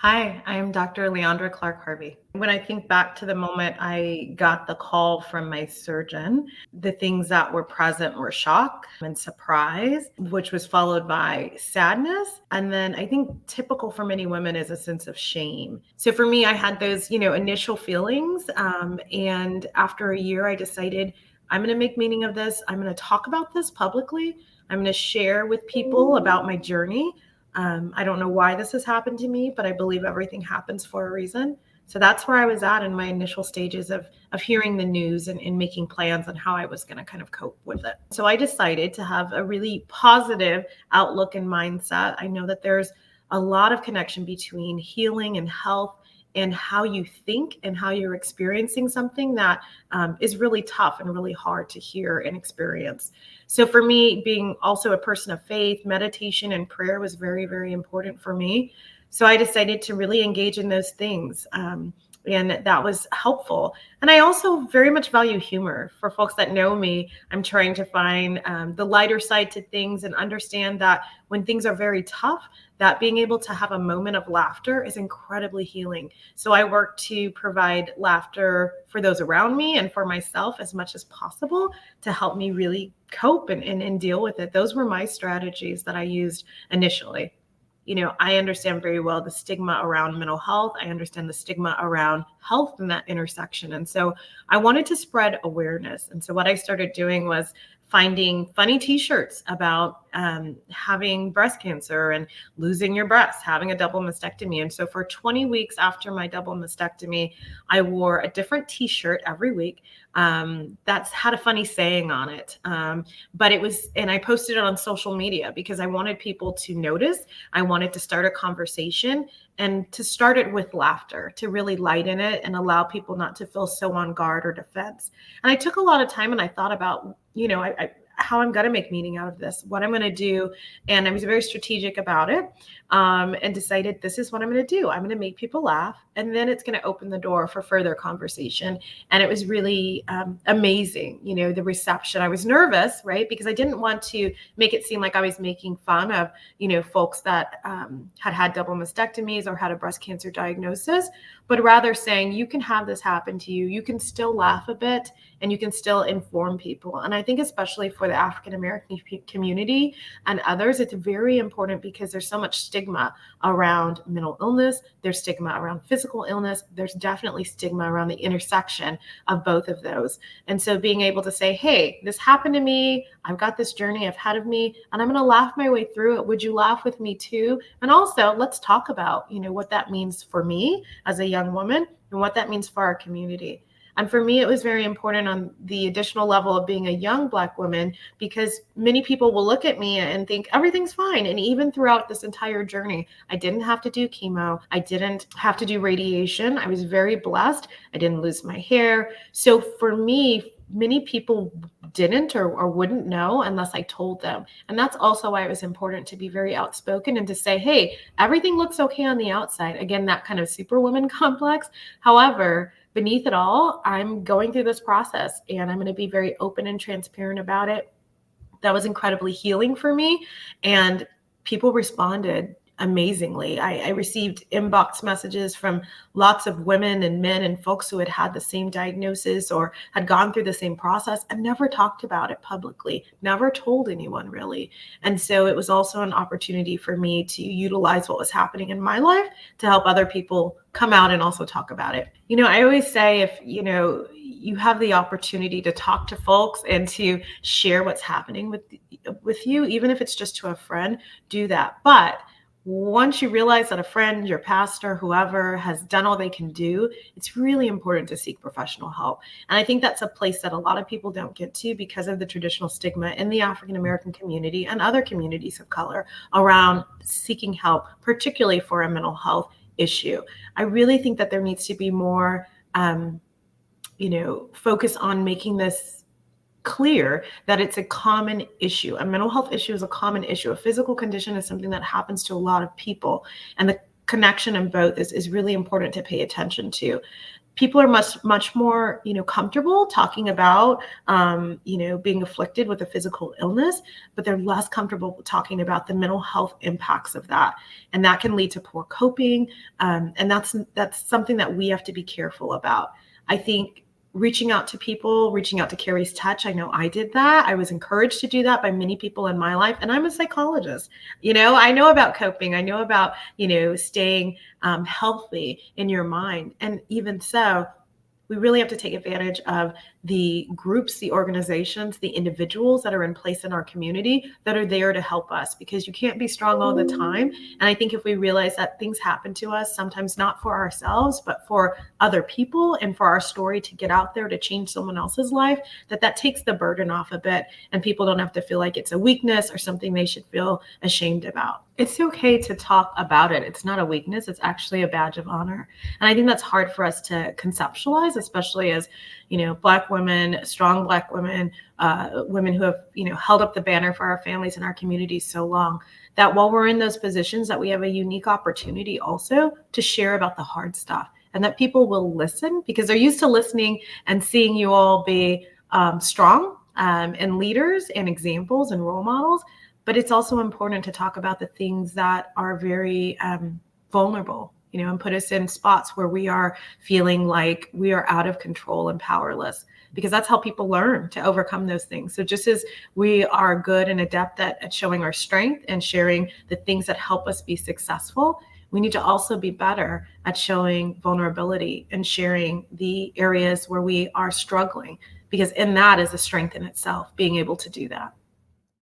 Hi, I'm Dr. Ondra Clark-Harvey. When I think back to the moment I got the call from my surgeon, the things that were present were shock and surprise, which was followed by sadness. And then I think typical for many women is a sense of shame. So for me, I had those, initial feelings. And after a year, I decided I'm going to make meaning of this. I'm going to talk about this publicly. I'm going to share with people about my journey. I don't know why this has happened to me, but I believe everything happens for a reason. So that's where I was at in my initial stages of hearing the news and making plans on how I was going to kind of cope with it. So I decided to have a really positive outlook and mindset. I know that there's a lot of connection between healing and health and how you think and how you're experiencing something that is really tough and really hard to hear and experience. So for me, being also a person of faith, meditation and prayer was very, very important for me. So I decided to really engage in those things. And that was helpful. And I also very much value humor. For folks that know me, I'm trying to find the lighter side to things and understand that when things are very tough, that being able to have a moment of laughter is incredibly healing. So I work to provide laughter for those around me and for myself as much as possible to help me really cope and deal with it. Those were my strategies that I used initially. I understand very well the stigma around mental health. I understand the stigma around health in that intersection. And so I wanted to spread awareness. And so what I started doing was finding funny t-shirts about having breast cancer and losing your breast, having a double mastectomy. And so for 20 weeks after my double mastectomy, I wore a different t-shirt every week that's had a funny saying on it. But it was, and I posted it on social media because I wanted people to notice. I wanted to start a conversation and to start it with laughter, to really lighten it and allow people not to feel so on guard or defense. And I took a lot of time and I thought about, how I'm going to make meaning out of this, what I'm going to do. And I was very strategic about it and decided this is what I'm going to do. I'm going to make people laugh, and then it's going to open the door for further conversation. And it was really amazing, the reception. I was nervous, right? Because I didn't want to make it seem like I was making fun of, folks that had double mastectomies or had a breast cancer diagnosis, but rather saying you can have this happen to you. You can still laugh a bit and you can still inform people. And I think especially for the African American community and others, it's very important because there's so much stigma around mental illness. There's stigma around physical illness. There's definitely stigma around the intersection of both of those. And so being able to say, hey, this happened to me. I've got this journey ahead of me and I'm going to laugh my way through it. Would you laugh with me too? And also let's talk about, what that means for me as a young woman and what that means for our community. And for me, it was very important on the additional level of being a young Black woman, because many people will look at me and think everything's fine. And even throughout this entire journey, I didn't have to do chemo. I didn't have to do radiation. I was very blessed. I didn't lose my hair. So for me, many people didn't or wouldn't know unless I told them. And that's also why it was important to be very outspoken and to say, hey, everything looks okay on the outside. Again, that kind of superwoman complex. However, beneath it all, I'm going through this process and I'm going to be very open and transparent about it. That was incredibly healing for me. And people responded amazingly. I received inbox messages from lots of women and men and folks who had the same diagnosis or had gone through the same process and never talked about it publicly, never told anyone really. And so it was also an opportunity for me to utilize what was happening in my life to help other people come out and also talk about it. I always say if, you have the opportunity to talk to folks and to share what's happening with you, even if it's just to a friend, do that. But once you realize that a friend, your pastor, whoever has done all they can do, it's really important to seek professional help. And I think that's a place that a lot of people don't get to because of the traditional stigma in the African American community and other communities of color around seeking help, particularly for a mental health issue. I really think that there needs to be more, focus on making this clear that it's a common issue. A mental health issue is a common issue. A physical condition is something that happens to a lot of people. And the connection in both is really important to pay attention to. People are much more, comfortable talking about, being afflicted with a physical illness, but they're less comfortable talking about the mental health impacts of that. And that can lead to poor coping. And that's something that we have to be careful about. I think reaching out to people, reaching out to Carrie's Touch. I know I did that. I was encouraged to do that by many people in my life. And I'm a psychologist. I know about coping. I know about, staying healthy in your mind. And even so, we really have to take advantage of the groups, the organizations, the individuals that are in place in our community that are there to help us, because you can't be strong all the time. And I think if we realize that things happen to us, sometimes not for ourselves, but for other people, and for our story to get out there to change someone else's life, that takes the burden off a bit, and people don't have to feel like it's a weakness or something they should feel ashamed about. It's okay to talk about it. It's not a weakness. It's actually a badge of honor. And I think that's hard for us to conceptualize, especially as, Black women, strong Black women, women who have, held up the banner for our families and our communities so long, that while we're in those positions, that we have a unique opportunity also to share about the hard stuff, and that people will listen because they're used to listening and seeing you all be strong and leaders and examples and role models. But it's also important to talk about the things that are very vulnerable, and put us in spots where we are feeling like we are out of control and powerless, because that's how people learn to overcome those things. So just as we are good and adept at showing our strength and sharing the things that help us be successful, we need to also be better at showing vulnerability and sharing the areas where we are struggling, because in that is a strength in itself, being able to do that.